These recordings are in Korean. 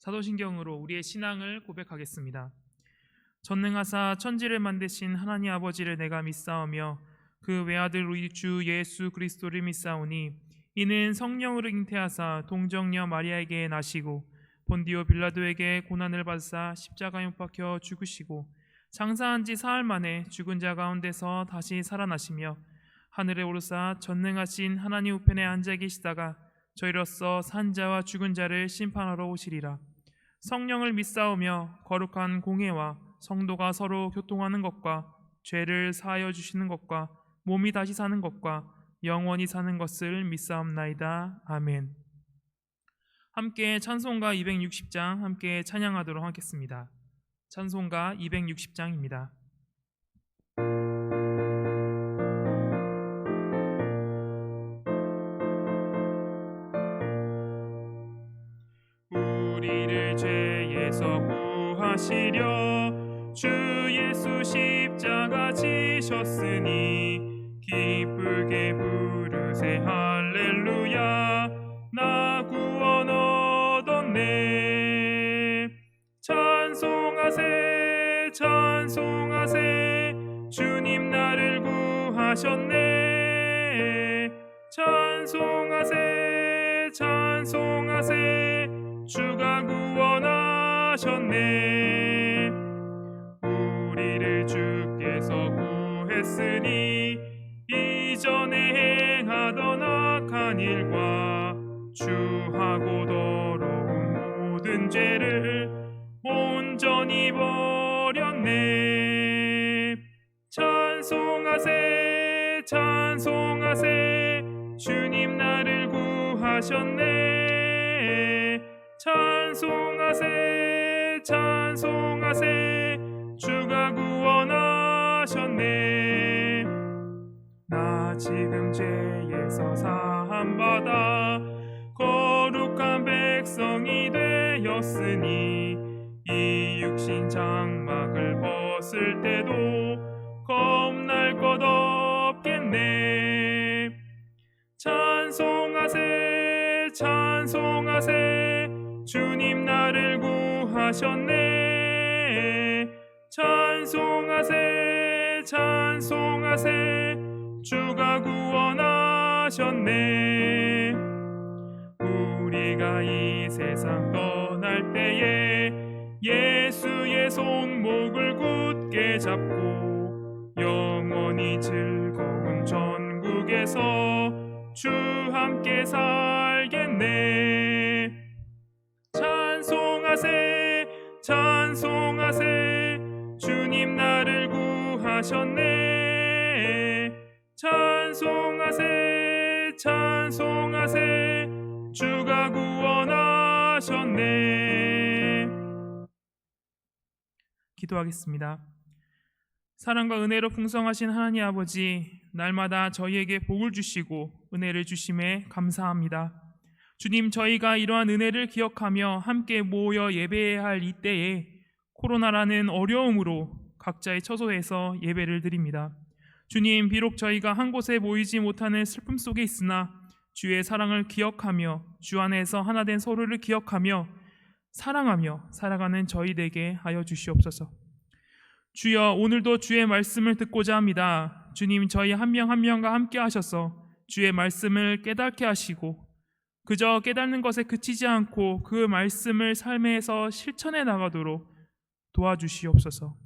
사도신경으로 우리의 신앙을 고백하겠습니다. 전능하사 천지를 만드신 하나님 아버지를 내가 믿사오며 그 외아들 우리 주 예수 그리스도를 믿사오니 이는 성령으로 잉태하사 동정녀 마리아에게 나시고 본디오 빌라도에게 고난을 받으사 십자가에 못 박혀 죽으시고 장사한 지 사흘 만에 죽은 자 가운데서 다시 살아나시며 하늘에 오르사 전능하신 하나님 우편에 앉아 계시다가 저희로서 산 자와 죽은 자를 심판하러 오시리라. 성령을 믿사오며 거룩한 공회와 성도가 서로 교통하는 것과 죄를 사하여 주시는 것과 몸이 다시 사는 것과 영원히 사는 것을 믿사옵나이다. 아멘. 함께 찬송가 260장 함께 찬양하도록 하겠습니다. 찬송가 260장입니다. 우리를 죄에서 구하시려 주 예수 십자가 지셨으니 기쁘게 부르세 할렐루야 나 구원 얻었네. 찬송하세 찬송하세 주님 나를 구하셨네. 찬송하세 찬송하세 주가 구원하셨네. 우리를 주께서 구했으니 이전에 행하던 악한 일과 주하고 더러운 모든 죄를 온전히 버렸네. 찬송하세 찬송하세 주님 나를 구하셨네. 찬송하세 찬송하세 주가 구원하셨네. 나 지금 죄에서 사함받아 거룩한 백성이 되었으니 이 육신 장막을 벗을 때도 겁날 것 없겠네. 찬송하세 찬송하세 주님 나를 구하셨네. 찬송하세 찬송하세 주가 구원하셨네. 우리가 이 세상 떠날 때에 예수의 손목을 굳게 잡고 영원히 즐거운 천국에서 주 함께 살겠네. 찬송하세 찬송하세 주님 나를 구하셨네. 찬송하세 찬송하세 주가 구원하셨네. 기도하겠습니다. 사랑과 은혜로 풍성하신 하나님 아버지, 날마다 저희에게 복을 주시고 은혜를 주심에 감사합니다. 주님, 저희가 이러한 은혜를 기억하며 함께 모여 예배해야 할 이때에 코로나라는 어려움으로 각자의 처소에서 예배를 드립니다. 주님, 비록 저희가 한 곳에 모이지 못하는 슬픔 속에 있으나 주의 사랑을 기억하며 주 안에서 하나 된 서로를 기억하며 사랑하며 살아가는 저희 되게 하여 주시옵소서. 주여, 오늘도 주의 말씀을 듣고자 합니다. 주님, 저희 한 명 한 명과 함께 하셔서 주의 말씀을 깨닫게 하시고 그저 깨닫는 것에 그치지 않고 그 말씀을 삶에서 실천해 나가도록 도와주시옵소서.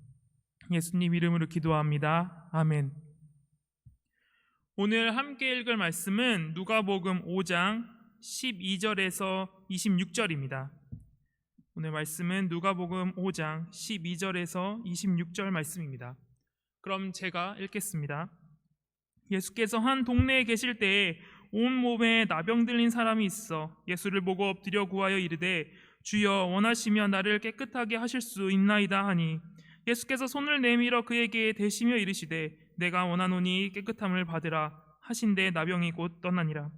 예수님 이름으로 기도합니다. 아멘. 오늘 함께 읽을 말씀은 누가복음 5장 12절에서 26절입니다. 오늘 말씀은 누가복음 5장 12절에서 26절 말씀입니다. 그럼 제가 읽겠습니다. 예수께서 한 동네에 계실 때에 온몸에 나병 들린 사람이 있어 예수를 보고 엎드려 구하여 이르되 주여, 원하시면 나를 깨끗하게 하실 수 있나이다 하니 예수께서 손을 내밀어 그에게 대시며 이르시되 내가 원하노니 깨끗함을 받으라 하신대 나병이 곧 떠나니라.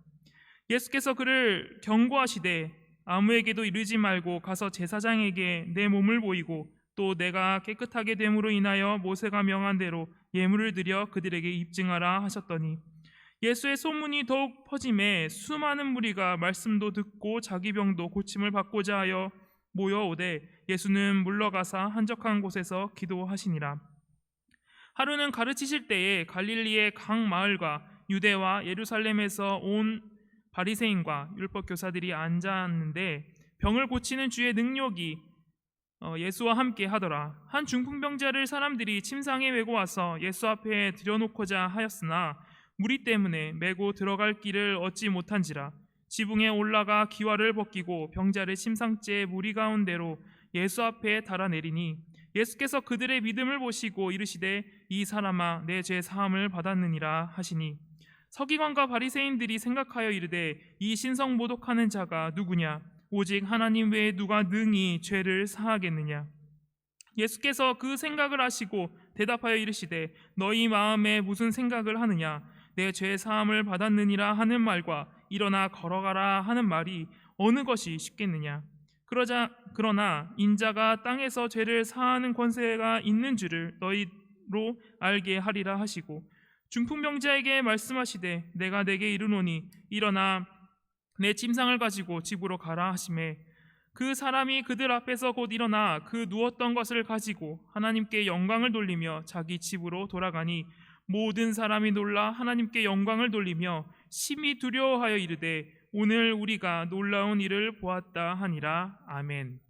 예수께서 그를 경고하시되 아무에게도 이르지 말고 가서 제사장에게 내 몸을 보이고 또 내가 깨끗하게 됨으로 인하여 모세가 명한 대로 예물을 드려 그들에게 입증하라 하셨더니 예수의 소문이 더욱 퍼짐에 수많은 무리가 말씀도 듣고 자기 병도 고침을 받고자 하여 모여오되 예수는 물러가사 한적한 곳에서 기도하시니라. 하루는 가르치실 때에 갈릴리의 각 마을과 유대와 예루살렘에서 온 바리새인과 율법 교사들이 앉았는데 병을 고치는 주의 능력이 예수와 함께 하더라. 한 중풍병자를 사람들이 침상에 메고 와서 예수 앞에 들여놓고자 하였으나 무리 때문에 메고 들어갈 길을 얻지 못한지라. 지붕에 올라가 기와를 벗기고 병자를 침상째 무리 가운데로 예수 앞에 달아내리니 예수께서 그들의 믿음을 보시고 이르시되 이 사람아 내 죄 사함을 받았느니라 하시니 서기관과 바리새인들이 생각하여 이르되 이 신성 모독하는 자가 누구냐? 오직 하나님 외에 누가 능히 죄를 사하겠느냐? 예수께서 그 생각을 아시고 대답하여 이르시되 너희 마음에 무슨 생각을 하느냐? 내 죄 사함을 받았느니라 하는 말과 일어나 걸어가라 하는 말이 어느 것이 쉽겠느냐? 그러나 인자가 땅에서 죄를 사하는 권세가 있는 줄을 너희로 알게 하리라 하시고 중풍병자에게 말씀하시되 내가 내게 이르노니 일어나 내 침상을 가지고 집으로 가라 하시매 그 사람이 그들 앞에서 곧 일어나 그 누웠던 것을 가지고 하나님께 영광을 돌리며 자기 집으로 돌아가니 모든 사람이 놀라 하나님께 영광을 돌리며 심히 두려워하여 이르되 오늘 우리가 놀라운 일을 보았다 하니라. 아멘.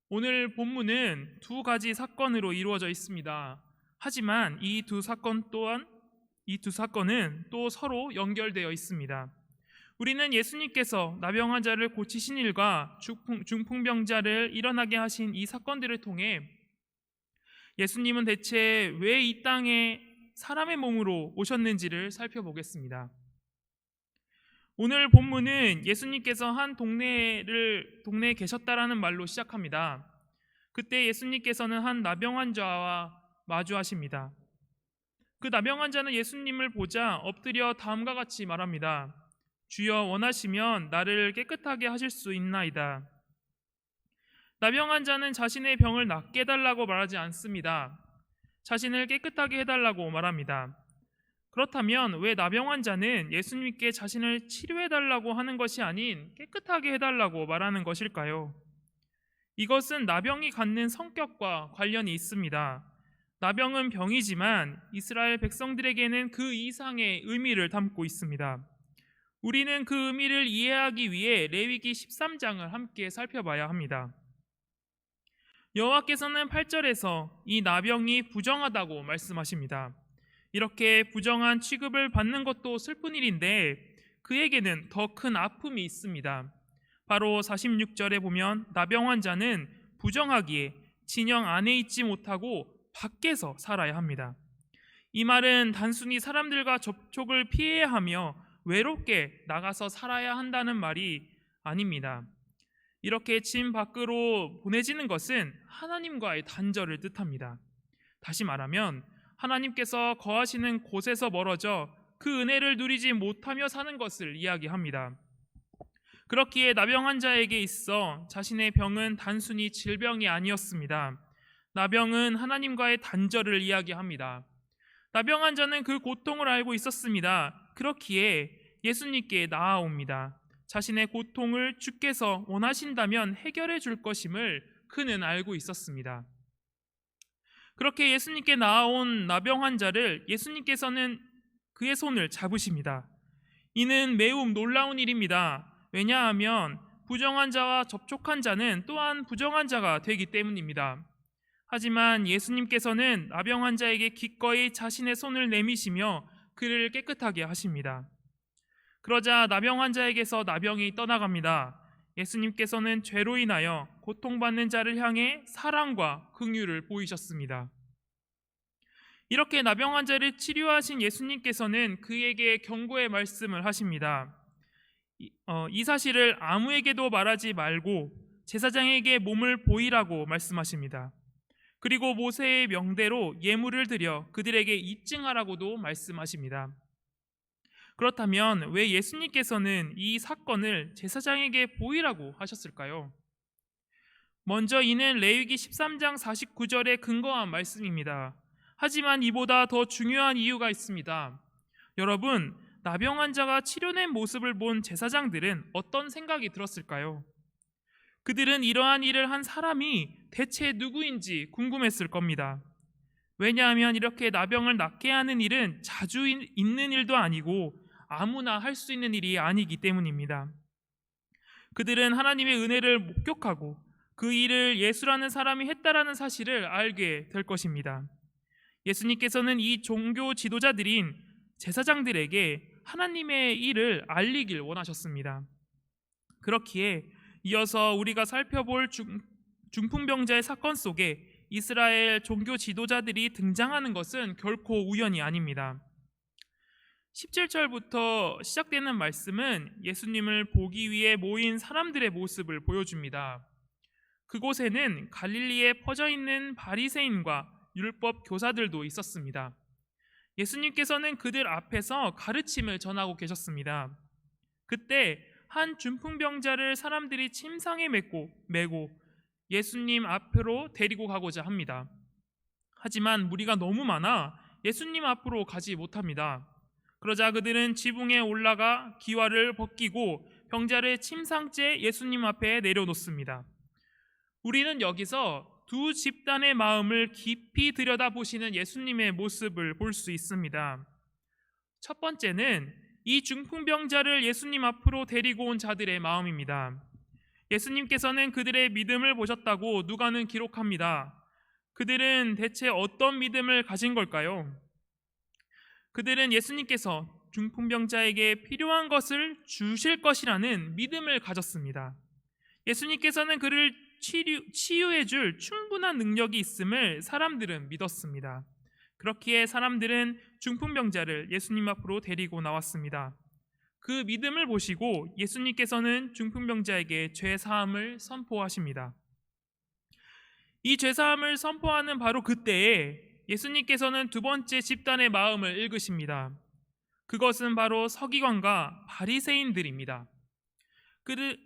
오늘 본문은 두 가지 사건으로 이루어져 있습니다. 하지만 이 두 사건은 또 서로 연결되어 있습니다. 우리는 예수님께서 나병 환자를 고치신 일과 중풍병자를 일어나게 하신 이 사건들을 통해 예수님은 대체 왜 이 땅에 사람의 몸으로 오셨는지를 살펴보겠습니다. 오늘 본문은 예수님께서 한 동네에 계셨다라는 말로 시작합니다. 그때 예수님께서는 한 나병 환자와 마주하십니다. 그 나병 환자는 예수님을 보자 엎드려 다음과 같이 말합니다. 주여 원하시면 나를 깨끗하게 하실 수 있나이다. 나병 환자는 자신의 병을 낫게 해달라고 말하지 않습니다. 자신을 깨끗하게 해달라고 말합니다. 그렇다면 왜 나병 환자는 예수님께 자신을 치료해달라고 하는 것이 아닌 깨끗하게 해달라고 말하는 것일까요? 이것은 나병이 갖는 성격과 관련이 있습니다. 나병은 병이지만 이스라엘 백성들에게는 그 이상의 의미를 담고 있습니다. 우리는 그 의미를 이해하기 위해 레위기 13장을 함께 살펴봐야 합니다. 여호와께서는 8절에서 이 나병이 부정하다고 말씀하십니다. 이렇게 부정한 취급을 받는 것도 슬픈 일인데 그에게는 더 큰 아픔이 있습니다. 바로 46절에 보면 나병 환자는 부정하기에 진영 안에 있지 못하고 밖에서 살아야 합니다. 이 말은 단순히 사람들과 접촉을 피해야 하며 외롭게 나가서 살아야 한다는 말이 아닙니다. 이렇게 집 밖으로 보내지는 것은 하나님과의 단절을 뜻합니다. 다시 말하면 하나님께서 거하시는 곳에서 멀어져 그 은혜를 누리지 못하며 사는 것을 이야기합니다. 그렇기에 나병 환자에게 있어 자신의 병은 단순히 질병이 아니었습니다. 나병은 하나님과의 단절을 이야기합니다. 나병 환자는 그 고통을 알고 있었습니다. 그렇기에 예수님께 나아옵니다. 자신의 고통을 주께서 원하신다면 해결해 줄 것임을 그는 알고 있었습니다. 그렇게 예수님께 나아온 나병 환자를 예수님께서는 그의 손을 잡으십니다. 이는 매우 놀라운 일입니다. 왜냐하면 부정한 자와 접촉한 자는 또한 부정한 자가 되기 때문입니다. 하지만 예수님께서는 나병 환자에게 기꺼이 자신의 손을 내미시며 그를 깨끗하게 하십니다. 그러자 나병 환자에게서 나병이 떠나갑니다. 예수님께서는 죄로 인하여 고통받는 자를 향해 사랑과 긍휼을 보이셨습니다. 이렇게 나병 환자를 치료하신 예수님께서는 그에게 경고의 말씀을 하십니다. 이 사실을 아무에게도 말하지 말고 제사장에게 몸을 보이라고 말씀하십니다. 그리고 모세의 명대로 예물을 드려 그들에게 입증하라고도 말씀하십니다. 그렇다면 왜 예수님께서는 이 사건을 제사장에게 보이라고 하셨을까요? 먼저 이는 레위기 13장 49절에 근거한 말씀입니다. 하지만 이보다 더 중요한 이유가 있습니다. 여러분, 나병 환자가 치료된 모습을 본 제사장들은 어떤 생각이 들었을까요? 그들은 이러한 일을 한 사람이 대체 누구인지 궁금했을 겁니다. 왜냐하면 이렇게 나병을 낫게 하는 일은 자주 있는 일도 아니고 아무나 할 수 있는 일이 아니기 때문입니다. 그들은 하나님의 은혜를 목격하고 그 일을 예수라는 사람이 했다라는 사실을 알게 될 것입니다. 예수님께서는 이 종교 지도자들인 제사장들에게 하나님의 일을 알리길 원하셨습니다. 그렇기에 이어서 우리가 살펴볼 중풍병자의 사건 속에 이스라엘 종교 지도자들이 등장하는 것은 결코 우연이 아닙니다. 17절부터 시작되는 말씀은 예수님을 보기 위해 모인 사람들의 모습을 보여줍니다. 그곳에는 갈릴리에 퍼져 있는 바리새인과 율법 교사들도 있었습니다. 예수님께서는 그들 앞에서 가르침을 전하고 계셨습니다. 그때 한 중풍병자를 사람들이 침상에 메고 예수님 앞으로 데리고 가고자 합니다. 하지만 무리가 너무 많아 예수님 앞으로 가지 못합니다. 그러자 그들은 지붕에 올라가 기와를 벗기고 병자를 침상째 예수님 앞에 내려놓습니다. 우리는 여기서 두 집단의 마음을 깊이 들여다보시는 예수님의 모습을 볼 수 있습니다. 첫 번째는 이 중풍병자를 예수님 앞으로 데리고 온 자들의 마음입니다. 예수님께서는 그들의 믿음을 보셨다고 누가는 기록합니다. 그들은 대체 어떤 믿음을 가진 걸까요? 그들은 예수님께서 중풍병자에게 필요한 것을 주실 것이라는 믿음을 가졌습니다. 예수님께서는 그를 치유해 줄 충분한 능력이 있음을 사람들은 믿었습니다. 그렇기에 사람들은 중풍병자를 예수님 앞으로 데리고 나왔습니다. 그 믿음을 보시고 예수님께서는 중풍병자에게 죄사함을 선포하십니다. 이 죄사함을 선포하는 바로 그때에 예수님께서는 두 번째 집단의 마음을 읽으십니다. 그것은 바로 서기관과 바리새인들입니다.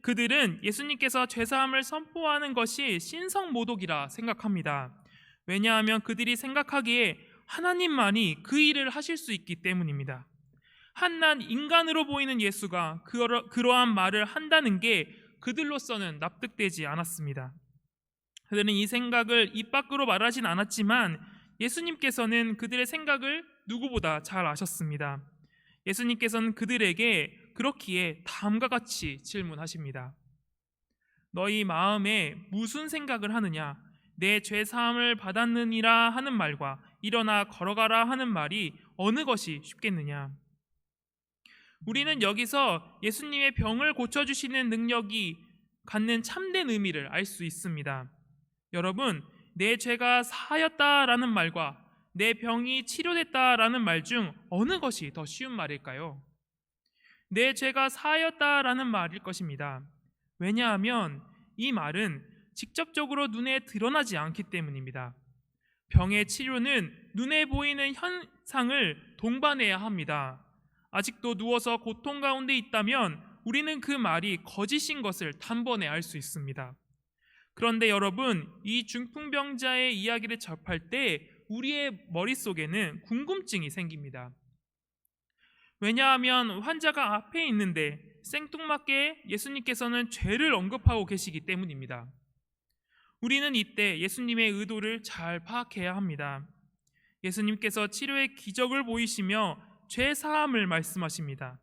그들은 예수님께서 죄사함을 선포하는 것이 신성모독이라 생각합니다. 왜냐하면 그들이 생각하기에 하나님만이 그 일을 하실 수 있기 때문입니다. 한낱 인간으로 보이는 예수가 그러한 말을 한다는 게 그들로서는 납득되지 않았습니다. 그들은 이 생각을 입 밖으로 말하진 않았지만 예수님께서는 그들의 생각을 누구보다 잘 아셨습니다. 예수님께서는 그들에게 그렇기에 다음과 같이 질문하십니다. 너희 마음에 무슨 생각을 하느냐? 내 죄사함을 받았느니라 하는 말과 일어나 걸어가라 하는 말이 어느 것이 쉽겠느냐? 우리는 여기서 예수님의 병을 고쳐주시는 능력이 갖는 참된 의미를 알 수 있습니다. 여러분, 내 죄가 사하였다라는 말과 내 병이 치료됐다라는 말 중 어느 것이 더 쉬운 말일까요? 내 죄가 사하였다라는 말일 것입니다. 왜냐하면 이 말은 직접적으로 눈에 드러나지 않기 때문입니다. 병의 치료는 눈에 보이는 현상을 동반해야 합니다. 아직도 누워서 고통 가운데 있다면 우리는 그 말이 거짓인 것을 단번에 알 수 있습니다. 그런데 여러분, 이 중풍병자의 이야기를 접할 때 우리의 머릿속에는 궁금증이 생깁니다. 왜냐하면 환자가 앞에 있는데 생뚱맞게 예수님께서는 죄를 언급하고 계시기 때문입니다. 우리는 이때 예수님의 의도를 잘 파악해야 합니다. 예수님께서 치료의 기적을 보이시며 죄 사함을 말씀하십니다.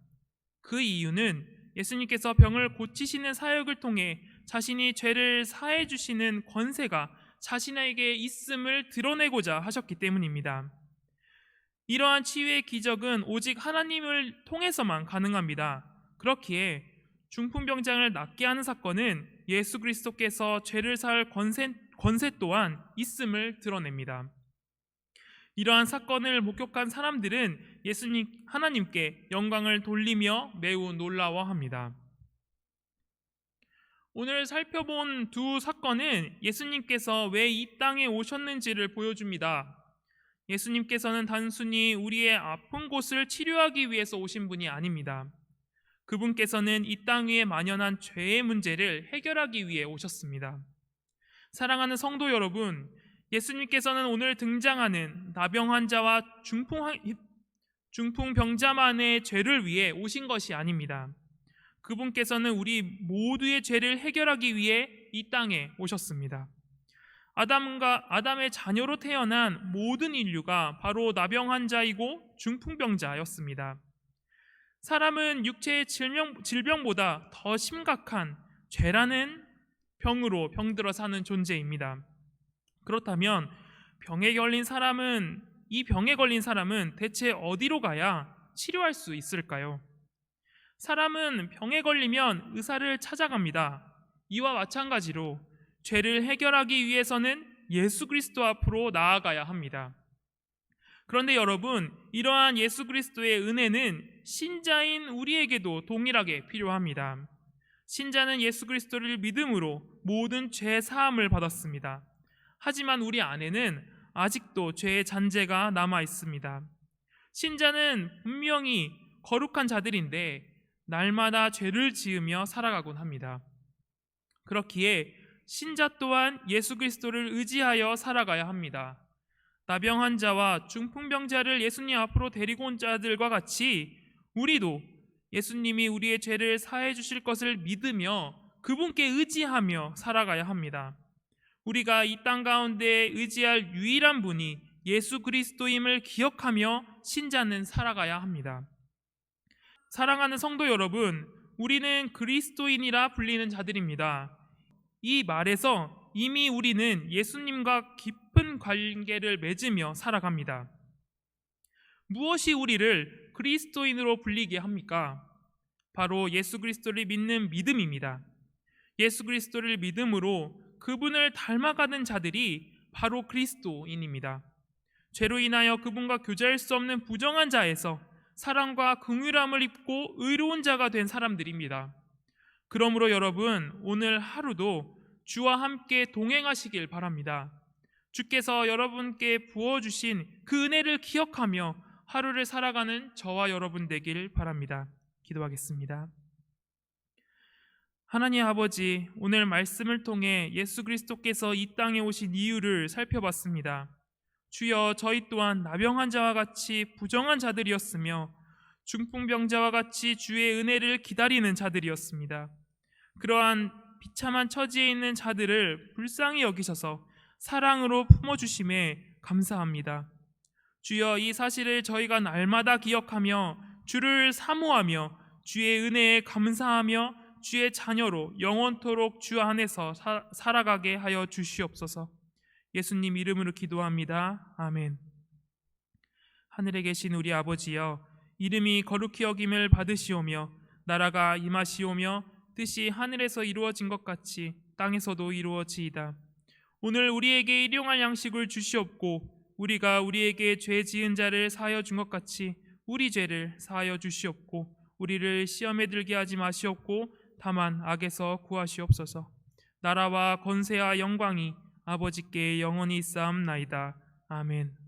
그 이유는 예수님께서 병을 고치시는 사역을 통해 자신이 죄를 사해 주시는 권세가 자신에게 있음을 드러내고자 하셨기 때문입니다. 이러한 치유의 기적은 오직 하나님을 통해서만 가능합니다. 그렇기에 중풍병자를 낫게 하는 사건은 예수 그리스도께서 죄를 사할 권세 또한 있음을 드러냅니다. 이러한 사건을 목격한 사람들은 하나님께 영광을 돌리며 매우 놀라워합니다. 오늘 살펴본 두 사건은 예수님께서 왜 이 땅에 오셨는지를 보여줍니다. 예수님께서는 단순히 우리의 아픈 곳을 치료하기 위해서 오신 분이 아닙니다. 그분께서는 이 땅 위에 만연한 죄의 문제를 해결하기 위해 오셨습니다. 사랑하는 성도 여러분, 예수님께서는 오늘 등장하는 나병 환자와 중풍병자만의 죄를 위해 오신 것이 아닙니다. 그분께서는 우리 모두의 죄를 해결하기 위해 이 땅에 오셨습니다. 아담의 자녀로 태어난 모든 인류가 바로 나병환자이고 중풍병자였습니다. 사람은 육체의 질병보다 더 심각한 죄라는 병으로 병들어 사는 존재입니다. 그렇다면 이 병에 걸린 사람은 대체 어디로 가야 치료할 수 있을까요? 사람은 병에 걸리면 의사를 찾아갑니다. 이와 마찬가지로 죄를 해결하기 위해서는 예수 그리스도 앞으로 나아가야 합니다. 그런데 여러분, 이러한 예수 그리스도의 은혜는 신자인 우리에게도 동일하게 필요합니다. 신자는 예수 그리스도를 믿음으로 모든 죄 사함을 받았습니다. 하지만 우리 안에는 아직도 죄의 잔재가 남아 있습니다. 신자는 분명히 거룩한 자들인데 날마다 죄를 지으며 살아가곤 합니다. 그렇기에 신자 또한 예수 그리스도를 의지하여 살아가야 합니다. 나병 환자와 중풍병자를 예수님 앞으로 데리고 온 자들과 같이 우리도 예수님이 우리의 죄를 사해 주실 것을 믿으며 그분께 의지하며 살아가야 합니다. 우리가 이 땅 가운데 의지할 유일한 분이 예수 그리스도임을 기억하며 신자는 살아가야 합니다. 사랑하는 성도 여러분, 우리는 그리스도인이라 불리는 자들입니다. 이 말에서 이미 우리는 예수님과 깊은 관계를 맺으며 살아갑니다. 무엇이 우리를 그리스도인으로 불리게 합니까? 바로 예수 그리스도를 믿는 믿음입니다. 예수 그리스도를 믿음으로 그분을 닮아가는 자들이 바로 그리스도인입니다. 죄로 인하여 그분과 교제할 수 없는 부정한 자에서 사랑과 긍휼함을 입고 의로운 자가 된 사람들입니다. 그러므로 여러분, 오늘 하루도 주와 함께 동행하시길 바랍니다. 주께서 여러분께 부어주신 그 은혜를 기억하며 하루를 살아가는 저와 여러분 되길 바랍니다. 기도하겠습니다. 하나님 아버지, 오늘 말씀을 통해 예수 그리스도께서 이 땅에 오신 이유를 살펴봤습니다. 주여, 저희 또한 나병 환자와 같이 부정한 자들이었으며 중풍병자와 같이 주의 은혜를 기다리는 자들이었습니다. 그러한 비참한 처지에 있는 자들을 불쌍히 여기셔서 사랑으로 품어주심에 감사합니다. 주여, 이 사실을 저희가 날마다 기억하며 주를 사모하며 주의 은혜에 감사하며 주의 자녀로 영원토록 주 안에서 살아가게 하여 주시옵소서. 예수님 이름으로 기도합니다. 아멘. 하늘에 계신 우리 아버지여, 이름이 거룩히 여김을 받으시오며 나라가 임하시오며 뜻이 하늘에서 이루어진 것 같이 땅에서도 이루어지이다. 오늘 우리에게 일용할 양식을 주시옵고 우리가 우리에게 죄 지은 자를 사하여 준 것 같이 우리 죄를 사하여 주시옵고 우리를 시험에 들게 하지 마시옵고 다만 악에서 구하시옵소서. 나라와 권세와 영광이 아버지께 영원히 있사옵나이다. 아멘.